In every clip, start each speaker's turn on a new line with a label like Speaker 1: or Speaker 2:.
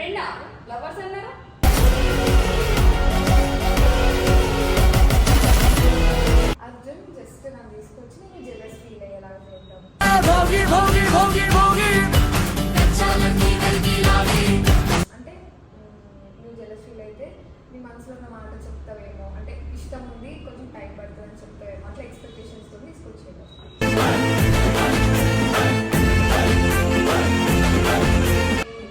Speaker 1: ఫ్రెండా లవర్స్ అన్నారా?
Speaker 2: అర్జున్ జస్ట్ నన్ను తీసుకొచ్చి నేను జెలస్ ఫీల్ అయ్యేలాగా చేద్దాం అంటే నువ్వు జెలస్ ఫీల్ అయితే నీ మనసులో ఉన్న మాట చెప్తావేమో, అంటే ఇష్టం ఉంది కొంచెం టైం పడుతుందని చెప్తావేమో, అట్లా ఎక్స్పెక్టేషన్స్తో తీసుకొచ్చేద్దాం.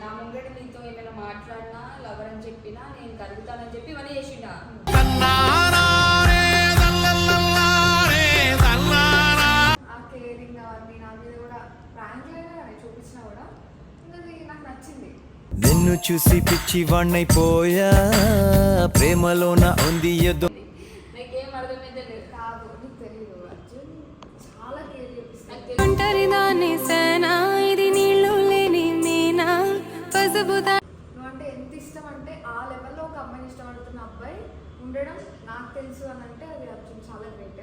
Speaker 1: నా ముంగట నీతో ఏమైనా మాట్లాడినా లవర్ అని చెప్పినా నేను కలుగుతానని చెప్పి ఇవన్నీ చేసిండా?
Speaker 2: ఆ కేరింగ్ అవన్నీ నా మీద కూడా ప్రాంక్లైనా కానీ చూపించినా కూడా అది నాకు నచ్చింది.
Speaker 3: నిన్ను చూసి పిచ్చి వాణ్ణైపోయా, ప్రేమలోన ఉంది ఏదో.
Speaker 1: నాకేం అర్థమైతే లేదు.
Speaker 2: కాదు నీకు తెలియదు, అర్జున్ చాలా కేర్ చూపిస్తాను. నువ్వు అంటే ఎంత ఇష్టం అంటే ఆ లెవెల్లో ఒక అమ్మాయిని ఇష్టపడుతున్న అబ్బాయి ఉండడం నాకు తెలుసు అని అంటే అది అర్జున్ చాలా గ్రేట్.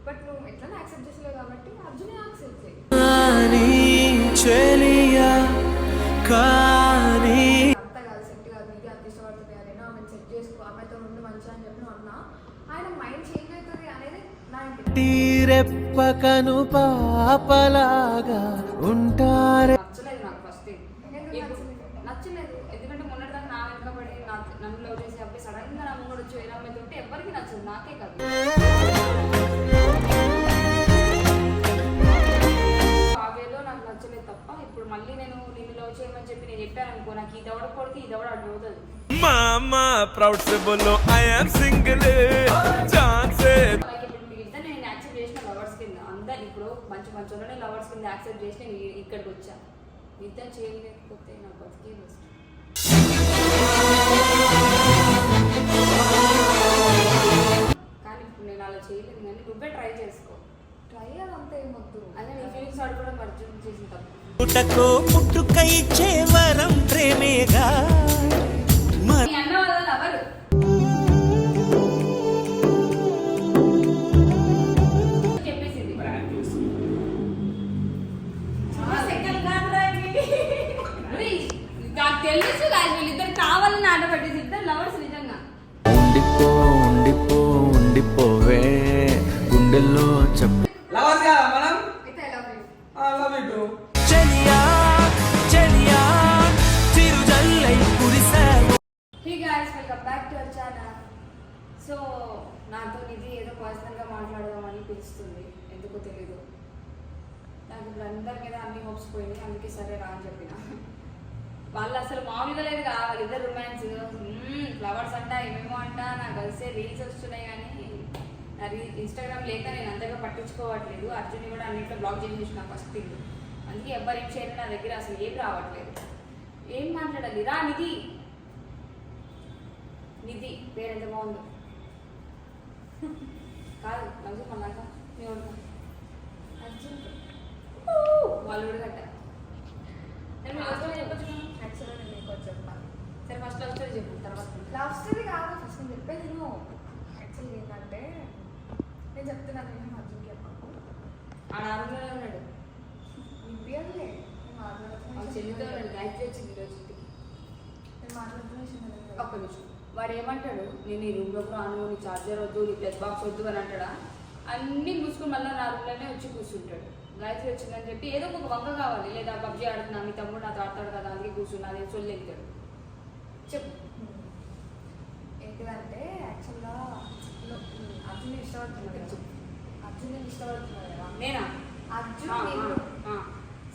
Speaker 2: బట్ నువ్వు ఎట్లా యాక్సెప్ట్ చేసలేవు కాబట్టి అర్జున్ యాక్సెప్ట్ చేయి. అంత కాదు, సెట్ కాదు, నీకు అంత ఇష్టపడుతుంది అని ఆమెను సెట్ చేసుకో, ఆమెతో ఉండి మంచిగా అని చెప్పి నువ్వు అన్నా ఆయన మైండ్ చేంజ్ అవుతుంది అనేది నా ఇంటి.
Speaker 3: రెప్పకను పాపలాగా ఉంటారే.
Speaker 1: నచ్చలేదు నాకు ఫస్ట్. నచ్చలేదు ఎందుకంటే మొన్నటిదాకా నా వెనకబడి నన్ను లవ్ చేసే అబ్బాయి సడన్ గా నా ముంగడు వచ్చి వేరే అమ్మాయి ఉంటే ఎవరికి నచ్చదు, నాకే కాదు. ఆ వేలో నాకు నచ్చలేదు తప్ప ఇప్పుడు మళ్ళీ నేను నిన్ను లవ్ చేయమని చెప్పి నేను చెప్పాను అనుకో, నాకు ఈ దవడ కొడితే ఈ దవడ అడ్డు అవుతుంది.
Speaker 3: మామా ప్రౌడ్ సే బోలో ఐ యామ్ సింగిల్ ఛాన్స్.
Speaker 1: అలాగే ఇప్పుడు మీకు ఇద్దరు నేను యాక్సెప్ట్ చేసిన లవర్స్ కింద అందరు ఇప్పుడు మంచి మంచి వాళ్ళని లవర్స్ కింద యాక్సెప్ట్ చేసి నేను ఇక్కడికి వచ్చా. ఇద్దరు చేయలేకపోతే నా బతికే బెస్ట్. కానీ ఇప్పుడు నేను అలా చేయలేదు, కానీ నువ్వే ట్రై చేసుకో.
Speaker 2: ట్రై అదంతా ఏమొద్దు,
Speaker 1: అదే నీ ఫీలింగ్స్ అడగడం అర్జున్ చేసిన తప్పు.
Speaker 3: పుట్టకో పుట్టుకై చేవరం ప్రేమేగా.
Speaker 1: నీ అన్న వాళ్ళ లవరు చెప్పేసింది. నాకు తెలుసు కాదు వీళ్ళిద్దరు కావాలని ఆట పట్టేసి ఇద్దరు లవర్స్ నిజంగా.
Speaker 3: ఉండిపో ఉండిపో ఉండిపోవే గుండెల్లో చెప్పు.
Speaker 4: లవర్స్ కదా మనం.
Speaker 2: అయితే I love you.
Speaker 4: Love you too.
Speaker 3: చెలియా చెలియా చిరుజల్లై కురిసావు.
Speaker 1: Hey guys, welcome back to our channel. So నాతో ఇది ఏదో పర్సనల్గా మాట్లాడదామని పిలుస్తుంది, ఎందుకో తెలీదు. నాకు ఇప్పుడు అందరి మీద అన్ని హోప్స్ పోయినాయి, అందుకే సరే రా అని చెప్పిన. వాళ్ళు అసలు మామూలుగా లేదు కదా, వాళ్ళిద్దరు రొమాన్స్ ఫ్లవర్స్ అంట ఏమేమో అంట, నాకు కలిసే రీల్స్ వస్తున్నాయి కానీ నా ఇన్స్టాగ్రామ్ లేక నేను అంతగా పట్టించుకోవట్లేదు. అర్జున్ని కూడా అన్నింటిలో బ్లాక్ చేసేసిన ఫస్ట్ థింగ్. అందుకే ఎవరు ఏం చేయరు నా దగ్గర, అసలు ఏం రావట్లేదు. ఏం మాట్లాడాలి రా. నిధి నిధి పేరు ఎంత బాగుందో కాదు నవ్వు మళ్ళాక
Speaker 2: అర్జున్
Speaker 1: వాళ్ళు కూడా కట్ట. నేను లవ్ స్టోరీ చెప్పొచ్చు.
Speaker 2: యాక్చువల్గా నేను నీకు ఒకటి చెప్పాలి.
Speaker 1: సరే ఫస్ట్ లవ్ స్టోరీ చెప్పు, తర్వాత
Speaker 2: లవ్ స్టోరీ కాదు, ఫస్ట్ నేను చెప్పేది నువ్వు. యాక్చువల్లీ ఏంటంటే నేను చెప్తున్నాను, నేను అర్జున్కి చెప్పాను.
Speaker 1: ఆడ ఆరులోనే ఉన్నాడు,
Speaker 2: నివ్వియర్లే నేను
Speaker 1: వాళ్ళ చెల్లితో ఉన్నాడు. గాయత్రి వచ్చింది ఈరోజు ఇంటికి.
Speaker 2: మాట్లాడుతున్నా
Speaker 1: ఒక్క నిమిషం. వాడు ఏమంటాడు, నేను ఈ రూమ్లోకి రాను, నీ చార్జర్ వద్దు, నీ ప్లస్ బాక్స్ వద్దు అని అంటాడా. అన్నీ మూసుకొని మళ్ళీ నా రూమ్లోనే వచ్చి కూర్చుంటాడు. గాయత్రి వచ్చిందని చెప్పి ఏదో ఒక వంక కావాలి, లేదా పబ్జీ ఆడుతున్నా మీ తమ్ముడు నాతో ఆడతాడు కదా అందుకే కూర్చున్నా అదే సొల్లు ఎగుతాడు. చెప్పు.
Speaker 2: ఏంటిదంటే యాక్చువల్గా అర్జున్ ఇష్టపడుతున్నాడు కదా, అర్జున్ నేను ఇష్టపడుతున్నాడు కదా.
Speaker 1: నేనా?
Speaker 2: అర్జున్ నేను.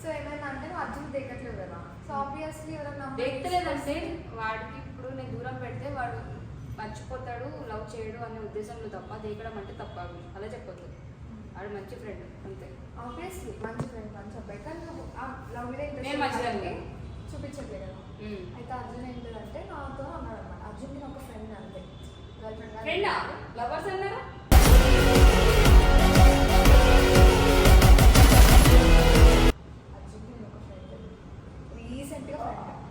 Speaker 2: సో ఏమైనా అంటే నువ్వు అర్జున్ దేకట్లేవు కదా, సో ఆబ్వియస్లీ ఎవరైనా
Speaker 1: దేకలేదంటే వాడికి ఇప్పుడు నేను దూరం పెడితే వాడు మర్చిపోతాడు, లవ్ చేయడు అనే ఉద్దేశంలో తప్ప దేకడం అంటే తప్ప అలా చెప్పొద్దు. వాడు మంచి ఫ్రెండ్ అంతే.
Speaker 2: ఆబ్వియస్లీ మంచి ఫ్రెండ్ మంచి అబ్బాయి, కానీ నువ్వు ఆ లవ్ మీద
Speaker 1: నేను మంచిదాన్ని.
Speaker 2: చూపించట్లేదు కదా. అయితే అర్జున్ ఏంటంటే నాతో అన్నాడు అనమాట, అర్జున్ నేను ఒక ఫ్రెండ్ అంతే, గర్ల్ ఫ్రెండ్
Speaker 1: ఫ్రెండా లవర్స్ అన్నారా?
Speaker 2: అర్జున్ నేను ఒక ఫ్రెండ్, రీసెంట్గా ఫ్రెండ్.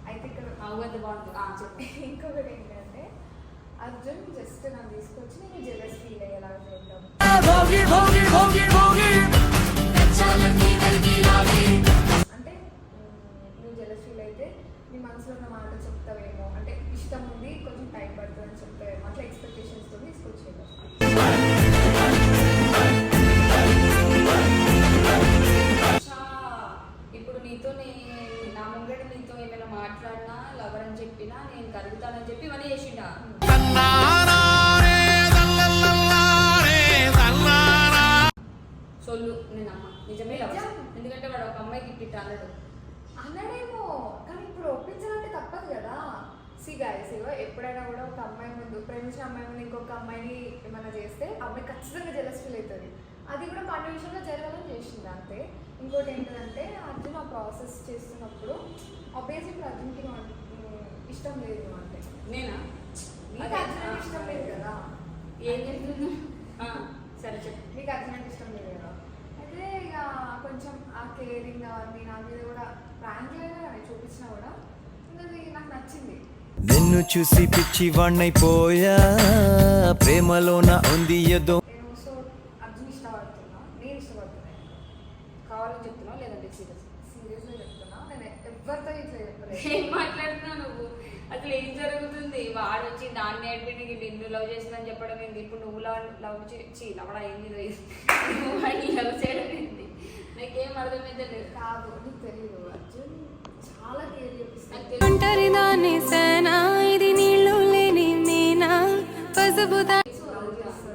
Speaker 2: అయితే ఇక్కడ
Speaker 1: అవుగంత బాగుంటుంది చెప్పి.
Speaker 2: ఇంకొకటి ఏంటంటే అర్జున్ జస్ట్ నన్ను తీసుకొచ్చి నేను జెలస్ ఫీల్ అయ్యేలాగా చేద్దాం. ఇట్లా అన్నాడేమో. కానీ ఇప్పుడు ఒప్పించాలంటే తప్పదు కదా. సి గాయస్, ఎప్పుడైనా కూడా ఒక అమ్మాయి ముందు, ప్రేమించిన అమ్మాయి ముందు ఇంకొక అమ్మాయిని ఏమైనా చేస్తే అమ్మాయి ఖచ్చితంగా జెలస్ ఫీల్ అవుతుంది. అది కూడా మన విషయంలో జరగాలని చేసింది అంతే. ఇంకోటి ఏంటంటే అర్జున్ ఆ ప్రాసెస్ చేస్తున్నప్పుడు ఆబ్వియస్లీ ఇప్పుడు అర్జున్కి ఇష్టం లేదు అంటే
Speaker 1: నేనా
Speaker 2: నీకు అర్జున్ అంటే ఇష్టం లేదు కదా.
Speaker 1: ఏం చెప్తున్నా? సరే చెప్పు.
Speaker 2: నీకు అర్జున్ అంటే ఇష్టం లేదు కదా. అయితే ఇక కొంచెం ఆ కేరింగ్ అవన్నీ నా మీద కూడా ప్రాంక్ లేదా చూపించినా కూడా ఇంకా అది నాకు నచ్చింది.
Speaker 3: నిన్ను చూసి పిచ్చి వాణ్ణైపోయా ప్రేమలోన ఉంది ఏదో.
Speaker 2: నేను సో అర్జున్ ఇష్టపడుతున్నా, నేను ఇష్టపడుతున్నా.
Speaker 1: కావాలని చెప్తున్నావు లేదంటే సీరియస్?
Speaker 2: సీరియస్గా చెప్తున్నా. నేను ఎవరితో ఇట్లా చెప్పలేదు.
Speaker 1: ఏం మాట్లాడుతున్నావు నువ్వు? అసలు ఏం జరుగుతుంది? వాడు వచ్చి దాన్ని నేర్పిండి నిన్ను లవ్ చేసిందని చెప్పడం ఏంది? ఇప్పుడు నువ్వు లవ్ చేసి లవడా ఏంది? నువ్వు వాడిని లవ్ చేయడం ఏంది? నాకేం అర్థమైతే లేదు.
Speaker 2: కాదు, నీకు తెలియదు. అర్జున్ చాలా కేర్ చేపిస్తాను.
Speaker 5: ఒంటరి దాన్ని సేనా ఇది నీళ్ళు లేని మీనా పసుపు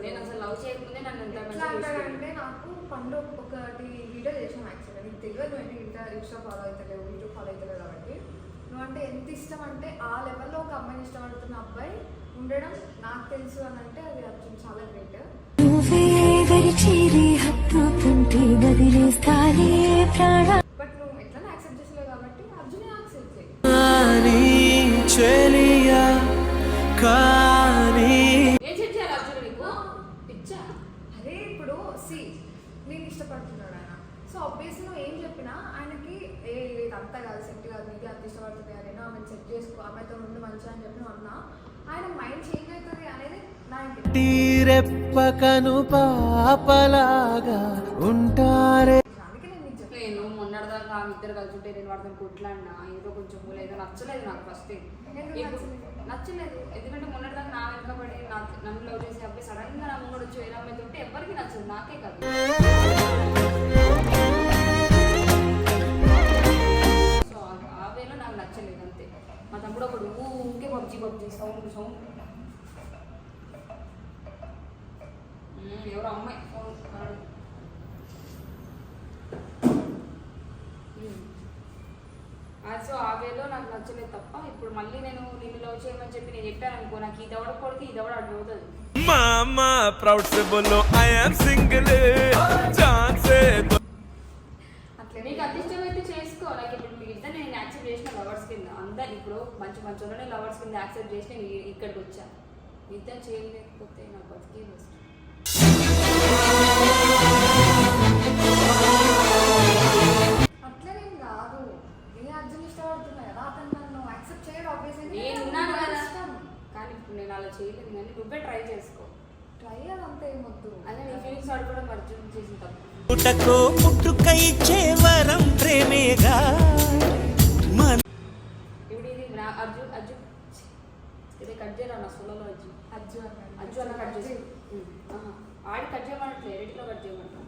Speaker 1: నేను అసలు లవ్ చేయకముందే నన్ను ఎంత
Speaker 2: ఎట్లా అంటాడంటే, నాకు పండు ఒకటి వీడియో చేసాను యాక్చువల్గా. నీకు తెలియదు నువ్వు ఇన్స్టా ఫాలో అవుతలేవు, యూట్యూబ్ ఫాలో అవుతలేవు కాబట్టి. నువ్వంటే ఎంత ఇష్టం అంటే ఆ లెవెల్లో ఒక అమ్మాయిని ఇష్టపడుతున్న అబ్బాయి ఉండడం నాకు తెలుసు అని అంటే అది అర్జున్ చాలా గ్రేట్. బట్ నువ్వు ఎట్లా యాక్సెప్ట్ చేసలేవు కాబట్టి అర్జునే యాక్సెప్ట్ చేయి.
Speaker 1: ఏం చేయాలి అర్జున్ నీకు? పిచ్చా?
Speaker 2: అదే ఇప్పుడు సి నేను ఇష్టపడుతున్నాడు ఆయన. సో ఆబ్వియస్లీ నువ్వు ఏం చెప్పినా ఆయనకి ఇదంతా కాదు, సెట్ కాదు, నీకు అంత ఇష్టపడుతుంది అని ఆమెను సెట్ చేసుకో, ఆమెతో ముందు మంచిగా అని చెప్పి నువ్వు అన్నా ఆయన మైండ్ చేంజ్ అవుతుంది అనేది నా ఇంటి.
Speaker 3: రెప్పకను పాపలాగా ఉంటారే.
Speaker 2: అందుకే నేను నీకు చెప్పాను.
Speaker 1: నేను మొన్నటిదాకా ఆమె ఇద్దరు కలిసి ఉంటే నేను వాడితో కొట్లాడినా ఏదో కొంచెం ఏదో నచ్చలేదు నాకు ఫస్ట్. నచ్చలేదు ఎందుకంటే మొన్నటిదాకా నా వెనకబడి నన్ను లవ్ చేసే అబ్బాయి సడన్ గా నా ముందు వచ్చి వేరే అమ్మాయి ఉంటే ఎవరికి నచ్చదు, నాకే కాదు. సో ఆ వేలో నాకు నచ్చలేదు అంతే. మా తమ్ముడు ఒకడు ఊరికే పబ్జీ సౌండ్ ఎవరో అమ్మాయి ఫోన్. సో ఆ వేలో నాకు నచ్చలేదు తప్ప. ఇప్పుడు మళ్ళీ నేను నిన్ను లవ్ చేయమని చెప్పి నేను చెప్పాను అనుకో, నాకు ఈ దవడ కొడితే ఈ దవడ అడ్డు అవుతుంది.
Speaker 3: మామా ప్రౌడ్ से बोलो आई एम सिंगल जान से
Speaker 2: అట్లే
Speaker 1: నీకు అంత ఇష్టమైతే చేసుకో. నాకు ఇప్పుడు మీ ఇద్దరు నేను యాక్సెప్ట్ చేసిన లవర్స్ కింద అందరు ఇప్పుడు మంచి వాళ్ళనే లవర్స్ కింద యాక్సెప్ట్ చేసి నేను ఇక్కడికి వచ్చా. ఇద్దరు చేయలేకపోతే నాకు బతికే బెస్ట్.
Speaker 2: అట్లనేం కాదు. నేను అర్జున్ ఇష్టపడుతున్నా కదా, అతను నన్ను యాక్సెప్ట్ చేయడం ఆబ్వియస్లీ
Speaker 1: నేను ఉన్నాను కదా, కానీ ఇప్పుడు నేను అలా చేయలేదు. కానీ నువ్వే ట్రై చేసుకో.
Speaker 2: ట్రై అదంతా ఏమొద్దు.
Speaker 1: అదే నీ ఫీలింగ్స్ ఆడుకోవడం అర్జున్ చేసిన తప్పు.
Speaker 3: పుటకో పుట్టుకై చేవరం ప్రేమేగా
Speaker 1: ఇప్పుడు ఇది నా అర్జున్ ఇది కట్ చేయరా నా సోలో అర్జున్ అర్జున్ అన్న కట్ చేసి ఆడి కట్ చేయమంటే ఎడిట్లో కట్ చేయమంటా.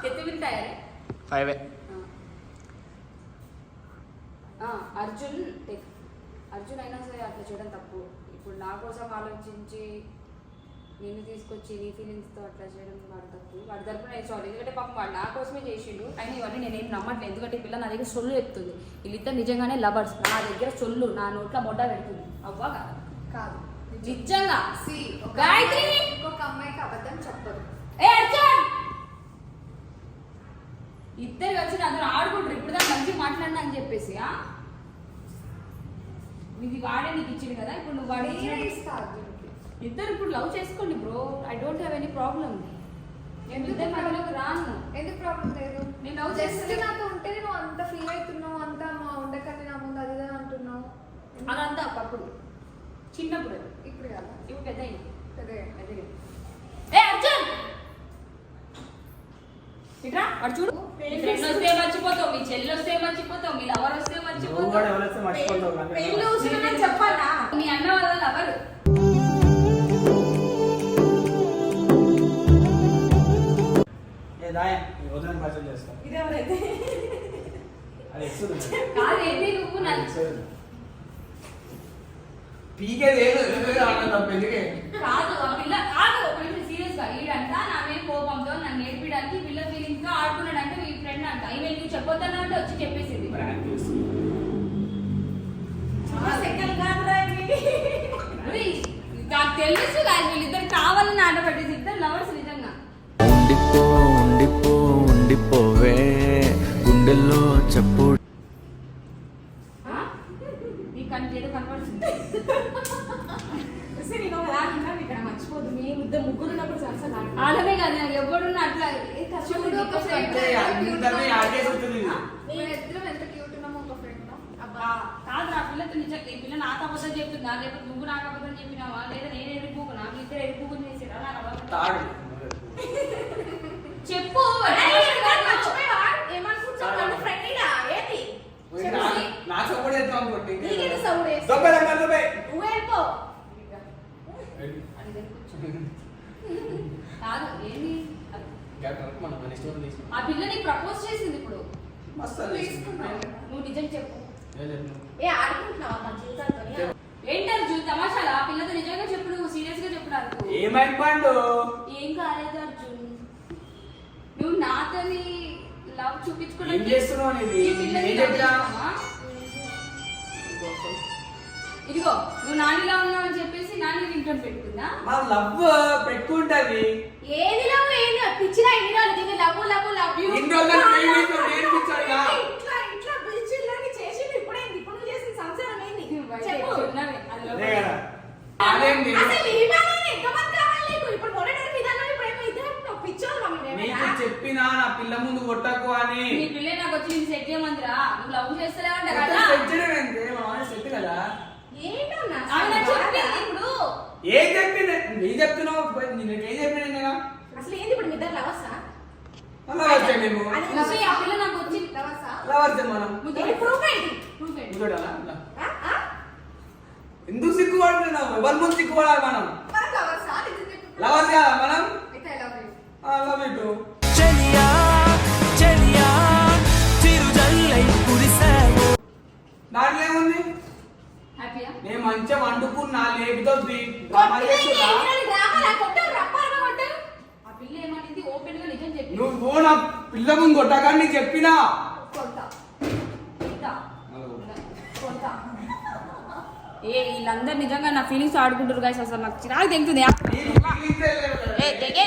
Speaker 1: కితने मिनट आया रे
Speaker 4: 5 है
Speaker 1: అర్జున్ అయినా సరే అట్లా చేయడం తప్పు. ఇప్పుడు నా కోసం ఆలోచించి నిన్ను తీసుకొచ్చి నీ ఫీలింగ్స్తో అట్లా చేయడం వాడు తప్పు. వాడి తరపున నేను సారీ, ఎందుకంటే పాపం వాడు నా కోసమే చేసిండు. అయినా ఇవన్నీ నేనేం నమ్మట్లేదు, ఎందుకంటే పిల్ల నా దగ్గర సొల్లు చెప్తుంది. వీళ్ళిద్దరు నిజంగానే లవర్స్. నా దగ్గర సొల్లు నా నోట్లో మొడ్డ పెడుతుంది. అవ్వా
Speaker 2: కాదు
Speaker 1: నిజంగా.
Speaker 2: సి
Speaker 1: గాయత్రి
Speaker 2: ఇంకొక అమ్మాయికి అబద్ధం చెప్పదు.
Speaker 1: ఏ అర్జున్ ఇద్దరు కలిసి అందరూ ఆడుకుంటారు. ఇప్పుడు దాకా మంచిగా మాట్లాడినా అని చెప్పేసి ఇది వాడే నీకు ఇచ్చింది కదా, ఇప్పుడు నువ్వు వాడే
Speaker 2: ఇస్తా అర్జున్కి.
Speaker 1: ఇద్దరు ఇప్పుడు లవ్ చేసుకోండి bro. I don't have any problem. నేను ఇద్దరు మధ్యలోకి రాను.
Speaker 2: ఎందుకు ప్రాబ్లం లేదు?
Speaker 1: నేను లవ్
Speaker 2: జస్ట్
Speaker 1: చేస్తే
Speaker 2: నాతో ఉంటే నువ్వు అంత ఫీల్ అవుతున్నావు, అంత మా ఉండకని నా ముందు అదే అంటున్నావు.
Speaker 1: అదంతా అప్పుడు చిన్నప్పుడు,
Speaker 2: ఇప్పుడు కదా
Speaker 1: ఇప్పుడు పెద్ద
Speaker 2: అదే
Speaker 1: ఏ అర్జున్ ఇట్రా అటు చూడు. మీ ఫ్రెండ్ వస్తే మర్చిపోతావు, మీ చెల్లి వస్తే మర్చిపోతావు, మీ లవర్ వస్తే మర్చిపోతావు.
Speaker 2: పెళ్ళి ఊసుకుని చెప్పాలా?
Speaker 1: మీ అన్న వాళ్ళ లవర్. కాదేంటి నువ్వు కాదు ఆ పిల్ల కాదు. సీరియస్ గా ఈడంట నా మీద కోపంతో నన్ను నేర్పించడానికి పిల్ల చెప్పొద్దన్నా అంటే వచ్చి చెప్పేసింది
Speaker 4: ప్రాంక్ చేసి.
Speaker 1: ఉయ్, నాకు తెలుసు కాదు వీళ్ళిద్దరు కావాలని ఆట పెట్టేసి ఇద్దరు లవర్స్ నిజంగా.
Speaker 3: ఉండిపో ఉండిపో ఉండిపోవే గుండెల్లో చప్పుడు
Speaker 1: ఆ? ఈ కంటి ఏదో కనపడుతుంది.
Speaker 2: ఇక్కడ మర్చిపోదు మీ ముగ్గురు ఉన్నప్పుడు సరసగా
Speaker 1: ఆడమే కాదు నాకు ఎవడున్నా అట్లా
Speaker 2: చూడు ఒక ఫ్రెండ్
Speaker 4: అంటే అందరినీ ఆడేసి ఉంటుంది ఇది.
Speaker 2: మేమిద్దరం ఎంత క్యూట్ ఉన్నామో ఒక ఫ్రెండ్
Speaker 1: ఆ, కాదు నా పిల్లతో నిజం ఈ పిల్ల నాకు అబద్ధం చెప్తుందా లేకపోతే నువ్వు నాకు అబద్ధం చెప్పినావా లేదా నేను ఎరిపోకున్నా మీ ఇద్దరు ఎరిపోకుని చేసిరా నాకు అబద్ధం
Speaker 4: తాడు.
Speaker 1: చెప్పు
Speaker 2: ఏమనుకుంటున్నాను ఫ్రెండ్ ఏంటి
Speaker 4: పోయి నా సపోర్ట్ చేద్దాం అనుకోండి.
Speaker 2: నీకేదో సౌండ్ వేసి
Speaker 4: దొబ్బే దగ్గర దొబ్బే.
Speaker 2: నువ్వు వెళ్ళిపో
Speaker 1: కాదు ఏంది
Speaker 4: మనం మన ఇష్టం తీసి.
Speaker 1: ఆ పిల్ల నీకు ప్రపోజ్ చేసింది ఇప్పుడు
Speaker 4: మస్తు అనిపిస్తుంది.
Speaker 1: నువ్వు నిజం చెప్పు
Speaker 4: ఏం చెప్పను?
Speaker 2: ఏ ఆడుకుంటున్నావా మన జీవితాలతో
Speaker 1: ఏంటి అర్జున్ తమాషాలా ఆ పిల్లతో నిజంగా చెప్పు నువ్వు సీరియస్ గా చెప్పు నాకు
Speaker 4: ఏమైంది పండు?
Speaker 1: ఏం కాలేదు అర్జున్ నువ్వు నాతోని లవ్
Speaker 4: ఏం
Speaker 1: చూపించుకోవడానికి
Speaker 4: చేస్తున్నావు అనేది?
Speaker 1: ఈ పిల్లని
Speaker 4: ఏం
Speaker 1: love
Speaker 4: చెప్పినా?
Speaker 1: చేస్తున్నావా? ఇదిగో నువ్వు నానిలా ఉన్నావు అని చెప్పేసి నాని ఇంట్లో పెట్టుకుందా
Speaker 4: మన లవ్ పెట్టుకుంటది.
Speaker 2: ఏది లవ్ ఏది పిచ్చినా ఇన్ని రోజులు దీన్ని లవ్ లవ్ లవ్ యూ
Speaker 4: ఇన్ని రోజులు ప్రేమించు, నేర్పించాడుగా.
Speaker 2: ఇట్లా ఇట్లా పిచ్చిల్లాని చేసి ఇప్పుడేంది ఇప్పుడు నువ్వు చేసిన సంసారం ఏంది చెప్పు
Speaker 1: ఉన్నవే, అది
Speaker 4: అదే
Speaker 1: love.
Speaker 4: కదా. అదేంటి?
Speaker 2: అసలు ఈ మ్యాన్ ఎంతమంది కావాలి నీకు ఇప్పుడు మొదటి విధానం ఇప్పుడు ఏమో ఇద్దరు పిచ్చోళ్ళు
Speaker 4: నీకు చెప్పినా నా పిల్ల ముందు కొట్టకు అని.
Speaker 1: నీ పిల్ల నాకు వచ్చి నేను సెట్ చేయమందిరా నువ్వు లవ్ చేస్తలేవంట
Speaker 4: ఎంత
Speaker 1: కదా
Speaker 4: సెట్ చేయడం ఏంటి? మా వాడిని సెట్ కదా.
Speaker 2: ఏంటన్నా
Speaker 1: ఆమె నాకు చెప్పింది ఇప్పుడు
Speaker 4: ఏం చెప్పింది? నీకు చెప్తున్నావు నీకు ఏం చెప్పిన నేను?
Speaker 2: అసలు ఏంది ఇప్పుడు మీ ఇద్దరు లవర్సా
Speaker 4: అలా వచ్చాయి మేము
Speaker 1: లవ్ ఆ పిల్ల నాకు వచ్చి
Speaker 2: లవర్సా
Speaker 4: అలా వచ్చాం మనం.
Speaker 2: ఏంటి ప్రూఫ్ ఏంటి
Speaker 1: Proof ఏంటి?
Speaker 4: ఇంకోటలా? ఇలా.
Speaker 2: ఆ? ఆ?
Speaker 4: ఎందుకు సిగ్గుపడుతున్నావు? ఎవరి ముందు సిగ్గుపడాలి మనం?
Speaker 2: మనం లవర్సా
Speaker 4: లవర్స్ కదా మనం?
Speaker 2: అయితే ఐ లవ్ యూ
Speaker 4: లవ్ ఇటు.
Speaker 3: చెలియా చెలియా చిరుజల్లై కురిసావు
Speaker 4: దాంట్లో ఏముంది?
Speaker 1: హ్యాపీయా
Speaker 4: నేను మంచిగా వండుకున్నా లేపుతో డ్రామాలు చేస్తున్నా.
Speaker 1: ఆ పిల్ల ఏమనింది ఓపెన్ గా నిజం చెప్పి
Speaker 4: నువ్వు నా పిల్ల ముందు కొట్టగా నీకు చెప్పినా.
Speaker 1: ఏ వీళ్ళందరూ నిజంగా నా ఫీలింగ్స్ ఆడుకుంటారు గాయస్ అసలు నాకు చిరాకు తెగుతుంది
Speaker 4: నీకు feelings ఏ లేవు కదా.
Speaker 1: ఏ